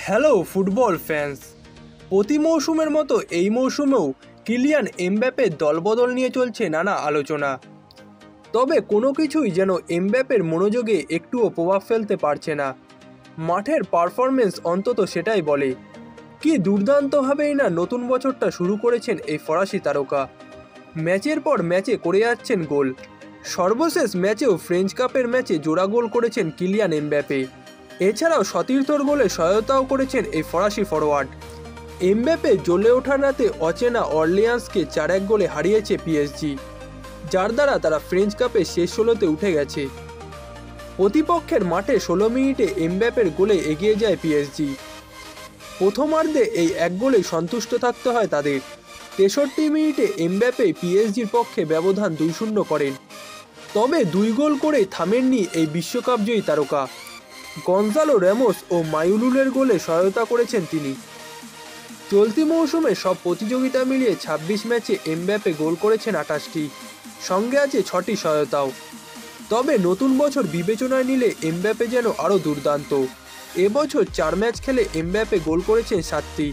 Hello football fans. প্রতি মৌসুমের মতো এই মৌসুমেও কিলিয়ান এমবাপ্পের দলবদল নিয়ে চলছে নানা আলোচনা। তবে কোনো কিছুই যেন এমবাপ্পের মনোযোগে একটুও প্রভাব ফেলতে পারছে না। মাঠের পারফরমেন্স অন্তত সেটাই বলে। কি দুর্দান্তভাবেই না নতুন বছরটা শুরু করেছেন এই ফরাসি তারকা। ম্যাচের পর ম্যাচে করে যাচ্ছেন গোল। সর্বশেষ ম্যাচেও ফ্রেঞ্চ কাপের ম্যাচে জোড়া গোল করেছেন কিলিয়ান এমবাপ্পে। এছাড়াও সতীর্থর গোলে সহায়তাও করেছেন এই ফরাসি ফরোয়ার্ড। এমবাপ্পে জ্বলে ওঠার রাতে অচেনা অর্লিয়ান্সকে 4-1 গোলে হারিয়েছে পিএসজি, যার দ্বারা তারা ফ্রেঞ্চ কাপে শেষ 16তে উঠে গেছে। প্রতিপক্ষের মাঠে 16 মিনিটে এমবাপ্পের গোলে এগিয়ে যায় পিএসজি। প্রথমার্ধে এই এক গোলেই সন্তুষ্ট থাকতে হয় তাদের। 63 মিনিটে এমবাপ্পে পিএসজির পক্ষে ব্যবধান 2-0 করেন। তবে 2 গোল করেই থামেননি এই বিশ্বকাপ জয়ী তারকা। গঞ্জালো র্যামোস ও মাইলুলের গোলে সহায়তা করেছেন তিনি। চলতি মৌসুমে সব প্রতিযোগিতা মিলিয়ে 26 ম্যাচে এমবাপ্পে গোল করেছেন 28টি, সঙ্গে আছে 6টি সহায়তাও। তবে নতুন বছর বিবেচনায় নিলে এমবাপ্পে যেন আরও দুর্দান্ত। এবছর 4 ম্যাচ খেলে এমবাপ্পে গোল করেছেন 7টি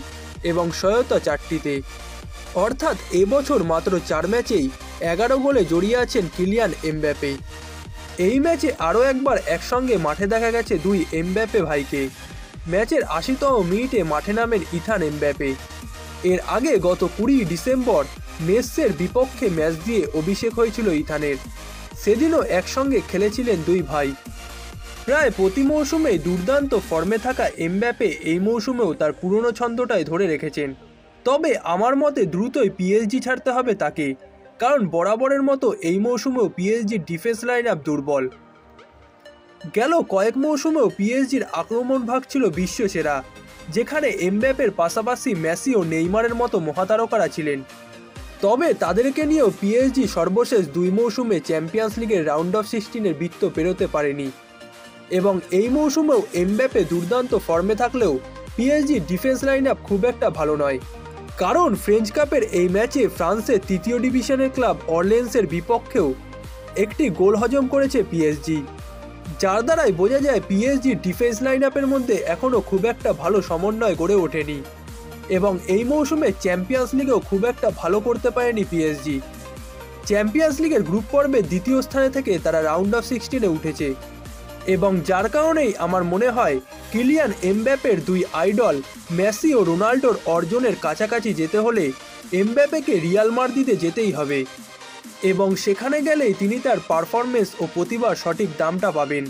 এবং সহায়তা 4টিতে। অর্থাৎ এবছর মাত্র 4 ম্যাচেই 11 গোলে জড়িয়ে আছেন কিলিয়ান এমবাপ্পে। এই ম্যাচে আরও একবার একসঙ্গে মাঠে দেখা গেছে দুই এমবাপ্পে ভাইকে। ম্যাচের 80তম মিনিটে মাঠে নামেন ইথান এমবাপ্পে। এর আগে গত 20 ডিসেম্বর মেসের বিপক্ষে ম্যাচ দিয়ে অভিষেক হয়েছিল ইথানের। সেদিনও একসঙ্গে খেলেছিলেন দুই ভাই। প্রায় প্রতি মৌসুমেই দুর্দান্ত ফর্মে থাকা এমবাপ্পে এই মৌসুমেও তার পুরনো ছন্দটাই ধরে রেখেছেন। তবে আমার মতে দ্রুতই পিএসজি ছাড়তে হবে তাকে, কারণ বরাবরের মতো এই মৌসুমেও পিএসজির ডিফেন্স লাইন আপ দুর্বল। গেল কয়েক মৌসুমেও পিএসজির আক্রমণ ভাগ ছিল বিশ্বসেরা, যেখানে এমবাপ্পের পাশাপাশি মেসি ও নেইমারের মতো মহাতারকারা ছিলেন। তবে তাদেরকে নিয়েও পিএসজি সর্বশেষ 2 মৌসুমে চ্যাম্পিয়ন্স লিগের রাউন্ড অফ 16-এর বৃত্ত পেরোতে পারেনি। এবং এই মৌসুমেও এমবাপ্পে দুর্দান্ত ফর্মে থাকলেও পিএসজির ডিফেন্স লাইন আপ খুব একটা ভালো নয়। কারণ ফ্রেঞ্চ কাপের এই ম্যাচে ফ্রান্সের 3য় ডিভিশনের ক্লাব অর্লেন্সের বিপক্ষেও একটি গোল হজম করেছে পিএসজি, যার দ্বারাই বোঝা যায় পিএসজির ডিফেন্স লাইন আপের মধ্যে এখনও খুব একটা ভালো সমন্বয় গড়ে ওঠেনি। এবং এই মৌসুমে চ্যাম্পিয়ন্স লিগেও খুব একটা ভালো করতে পারেনি পিএসজি। চ্যাম্পিয়ন্স লিগের গ্রুপ পর্বে 2য় স্থানে থেকে তারা রাউন্ড অফ 16-এ উঠেছে। এবং যার কারণেই আমার মনে হয় কিলিয়ান এমবাপ্পের 2 আইডল মেসি ও রোনাল্ডোর অর্জনের কাছাকাছি যেতে হলে এমবাপ্পেকে রিয়াল মাদ্রিদে যেতেই হবে। এবং সেখানে গেলেই তিনি তার পারফরমেন্স ও প্রতিভার সঠিক দামটা পাবেন।